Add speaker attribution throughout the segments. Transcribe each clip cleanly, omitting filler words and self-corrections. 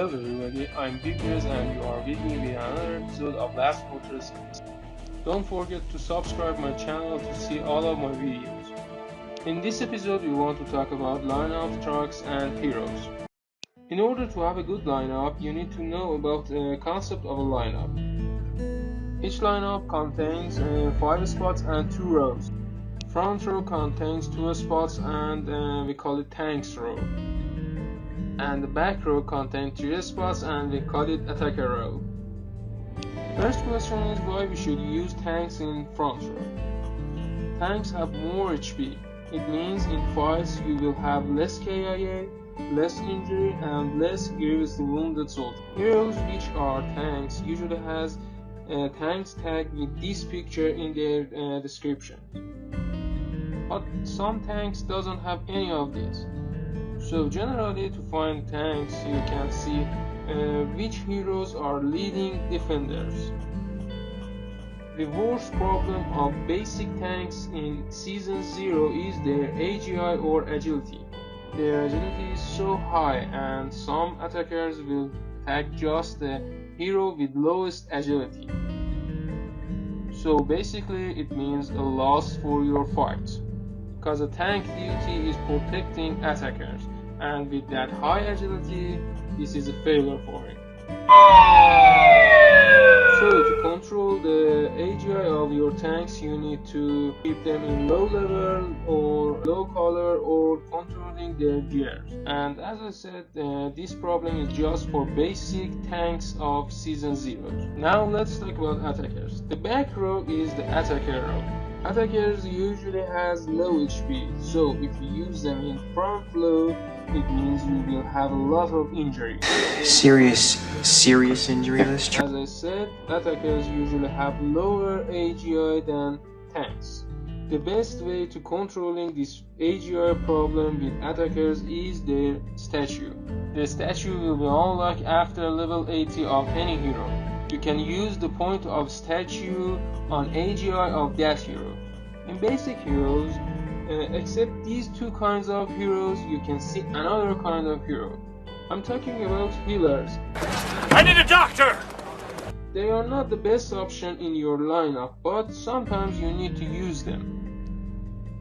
Speaker 1: Hello everybody, I'm Vickers and you are with me with another episode of Last Fortress. Don't forget to subscribe my channel to see all of my videos. In this episode we want to talk about lineup, trucks and heroes. In order to have a good lineup, you need to know about the concept of a lineup. Each lineup contains 5 spots and 2 rows. Front row contains 2 spots and we call it tanks row. And the back row contains 3 spots and we call it attacker row. First question is why we should use tanks in front row. Tanks have more HP. It means in fights you will have less KIA, less injury and less grievously wounded soldiers. Heroes which are tanks usually has tanks tag with this picture in their description. But some tanks doesn't have any of these. So generally to find tanks you can see which heroes are leading defenders. The worst problem of basic tanks in Season 0 is their AGI or agility. Their agility is so high and some attackers will attack just the hero with lowest agility. So basically it means a loss for your fight. Because a tank duty is protecting attackers, and with that high agility, this is a failure for him. So to control the AGI of your tanks, you need to keep them in low level or low color or controlling their gears. And as I said, this problem is just for basic tanks of Season 0. Now let's talk about attackers. The back row is the attacker row. Attackers usually has low HP, so if you use them in front low, it means you will have a lot of injury. Serious injury list. As I said, attackers usually have lower AGI than tanks. The best way to controlling this AGI problem with attackers is their statue. The statue will be unlocked after level 80 of any hero. You can use the point of statue on AGI of that hero. In basic heroes, except these two kinds of heroes, you can see another kind of hero. I'm talking about healers.
Speaker 2: I need a doctor!
Speaker 1: They are not the best option in your lineup, but sometimes you need to use them.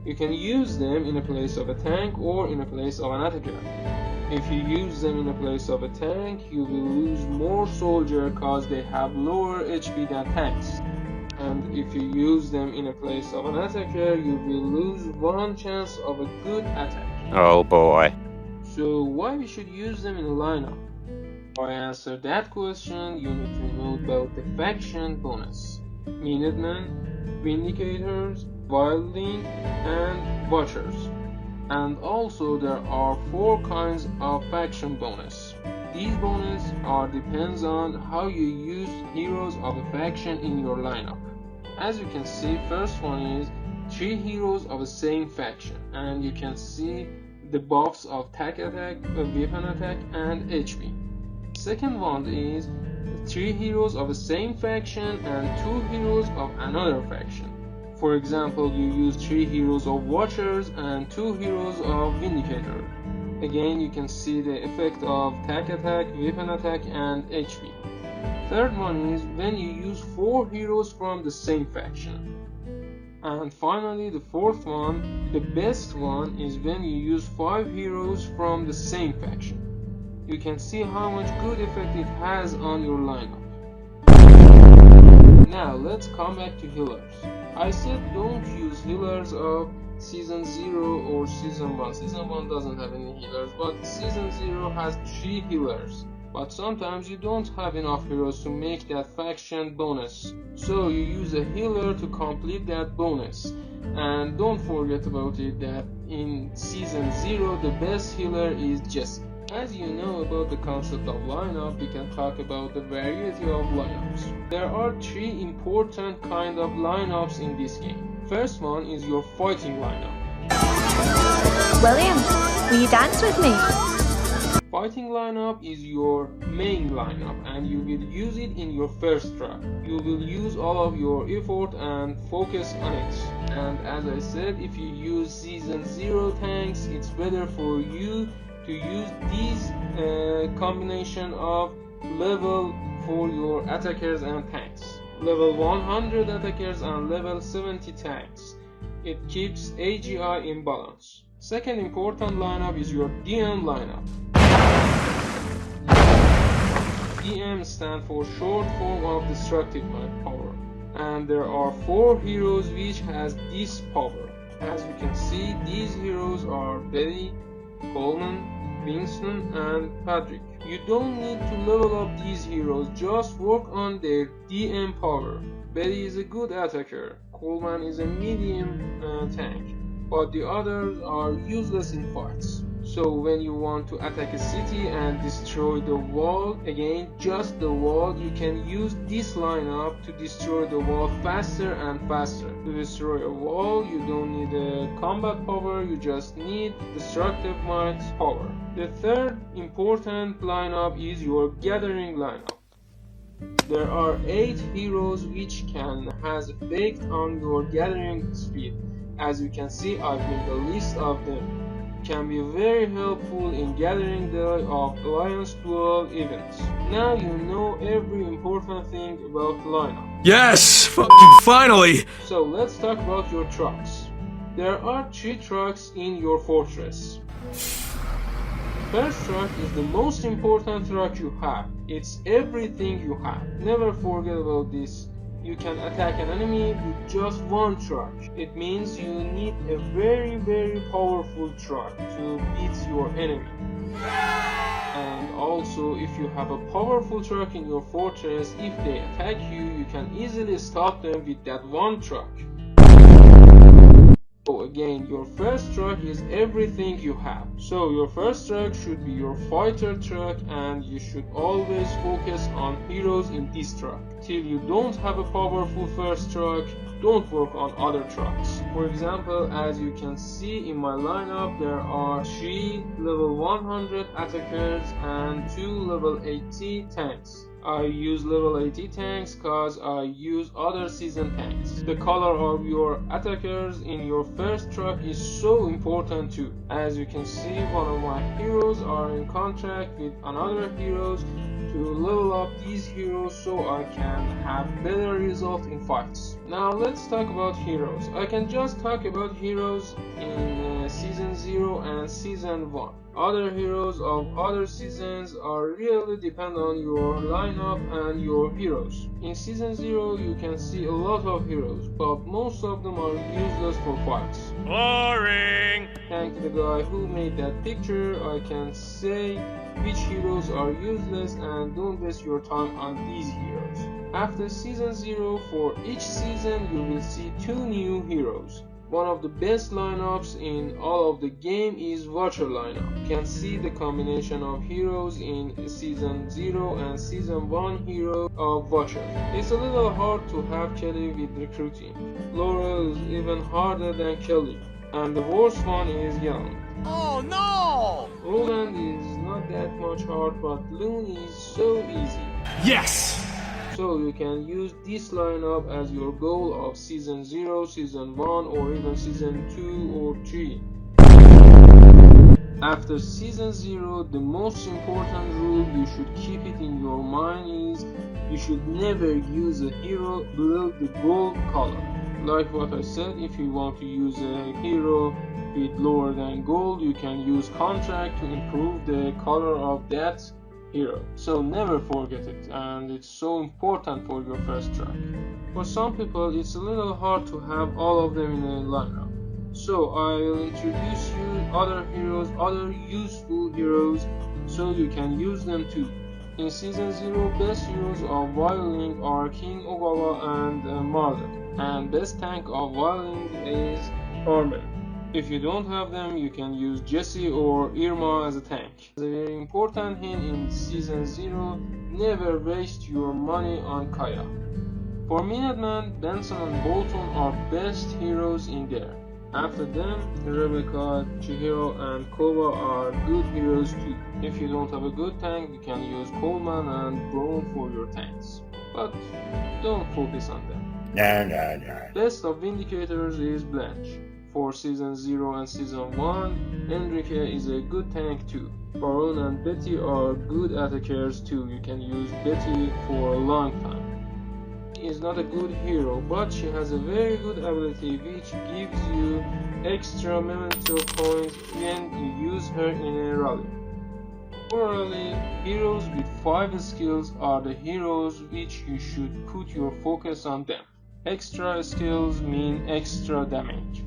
Speaker 1: You can use them in a place of a tank or in a place of an attacker. If you use them in a place of a tank, you will lose more soldiers cause they have lower HP than tanks. And if you use them in a place of an attacker, you will lose 1 chance of a good attack.
Speaker 2: Oh boy.
Speaker 1: So why we should use them in a lineup? To answer that question, you need to know about the faction bonus. Minutemen, Vindicators, Wildling, and Watchers. And also there are 4 kinds of faction bonus. These bonus depends on how you use heroes of a faction in your lineup. As you can see, first one is 3 heroes of the same faction, and you can see the buffs of tech attack, weapon attack, and HP. Second one is 3 heroes of the same faction and 2 heroes of another faction. For example, you use 3 heroes of Watchers and 2 heroes of Vindicators. Again, you can see the effect of tech attack, weapon attack, and HP. Third one is when you use 4 heroes from the same faction. And finally, the fourth one, the best one, is when you use 5 heroes from the same faction. You can see how much good effect it has on your lineup. Now let's come back to healers. I said don't use healers of Season 0 or Season 1. Season 1 doesn't have any healers, but Season 0 has 3 healers. But sometimes you don't have enough heroes to make that faction bonus. So you use a healer to complete that bonus. And don't forget about it that in Season 0 the best healer is Jesse. As you know about the concept of lineup, we can talk about the variety of lineups. There are 3 important kind of lineups in this game. First one is your fighting lineup.
Speaker 3: William, will you dance with me?
Speaker 1: Fighting lineup is your main lineup and you will use it in your first track. You will use all of your effort and focus on it. And as I said, if you use Season 0 tanks, it's better for you to use these combination of level for your attackers and tanks. Level 100 attackers and level 70 tanks. It keeps AGI in balance. Second important lineup is your DM lineup. DM stands for short form of destructive power, and there are 4 heroes which has this power. As you can see, these heroes are Betty, Coleman, Winston and Patrick. You don't need to level up these heroes, just work on their DM power. Betty is a good attacker, Coleman is a medium tank, but the others are useless in fights. So when you want to attack a city and destroy the wall, again just the wall, you can use this lineup to destroy the wall faster and faster. To destroy a wall, you don't need a combat power, you just need destructive might power. The third important lineup is your gathering lineup. There are 8 heroes which can has effect on your gathering speed. As you can see, I've made a list of them. Can be very helpful in gathering the of Alliance Duel events. Now you know every important thing about lineup.
Speaker 4: Yes! Fucking finally!
Speaker 1: So let's talk about your trucks. There are 3 trucks in your fortress. First truck is the most important truck you have. It's everything you have. Never forget about this. You can attack an enemy with just 1 truck. It means you need a very powerful truck to beat your enemy. And also, if you have a powerful truck in your fortress, if they attack you, you can easily stop them with that 1 truck. So again, your first truck is everything you have. So your first truck should be your fighter truck, and you should always focus on heroes in this truck. Till you don't have a powerful first truck, don't work on other trucks. For example, as you can see in my lineup, there are 3 level 100 attackers and 2 level 80 tanks. I use level 80 tanks cause I use other season tanks. The color of your attackers in your first truck is so important too. As you can see, one of my heroes are in contract with another heroes to level up these heroes so I can have better results in fights. Now let's talk about heroes. I can just talk about heroes in season 0 and season 1. Other heroes of other seasons are really depend on your lineup and your heroes. In season 0 you can see a lot of heroes, but most of them are useless for fights.
Speaker 2: Boring!
Speaker 1: Thank the guy who made that picture. I can say which heroes are useless and don't waste your time on these heroes. After season 0, for each season you will see 2 new heroes. One of the best lineups in all of the game is Watcher lineup. You can see the combination of heroes in season 0 and season 1 hero of Watcher. It's a little hard to have Kelly with recruiting. Laurel is even harder than Kelly. And the worst one is Young.
Speaker 2: Oh no!
Speaker 1: Roland is not that much hard, but Loon is so easy.
Speaker 4: Yes!
Speaker 1: So you can use this lineup as your goal of season 0, season 1 or even season 2 or 3. After season 0, the most important rule you should keep it in your mind is you should never use a hero below the gold color. Like what I said, if you want to use a hero with lower than gold, you can use contract to improve the color of that hero. So never forget it, and it's so important for your first track. For some people it's a little hard to have all of them in a lineup. So I will introduce you other heroes, other useful heroes, so you can use them too. In season 0, best heroes of Wildling are King Ogawa and Marlon, and best tank of Wildling is Armin. If you don't have them, you can use Jesse or Irma as a tank. A very important hint in season 0, never waste your money on Kaya. For Minuteman, Benson and Bolton are best heroes in there. After them, Rebecca, Chihiro and Koba are good heroes too. If you don't have a good tank, you can use Coleman and Braun for your tanks. But don't focus on them. Best of Vindicators is Blanche. For Season 0 and Season 1, Enrique is a good tank too. Baron and Betty are good attackers too. You can use Betty for a long time. She is not a good hero, but she has a very good ability which gives you extra memento points when you use her in a rally. Morally, heroes with 5 skills are the heroes which you should put your focus on them. Extra skills mean extra damage.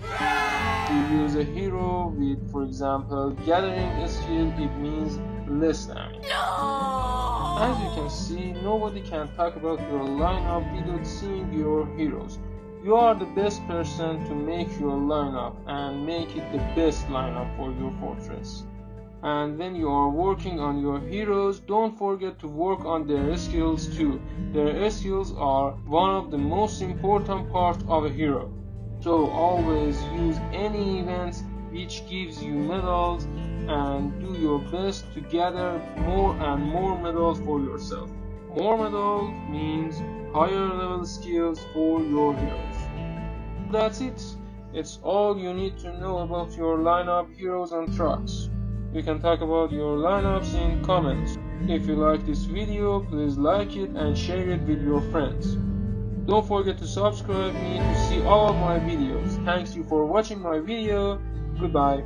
Speaker 1: If you use a hero with, for example, gathering skill, it means less damage. As you can see, nobody can talk about your lineup without seeing your heroes. You are the best person to make your lineup and make it the best lineup for your fortress. And when you are working on your heroes, don't forget to work on their skills too. Their skills are one of the most important parts of a hero. So always use any events which gives you medals and do your best to gather more and more medals for yourself. More medals means higher level skills for your heroes. That's it. It's all you need to know about your lineup, heroes and trucks. You can talk about your lineups in comments. If you like this video, please like it and share it with your friends. Don't forget to subscribe me to see all of my videos. Thanks you for watching my video. Goodbye.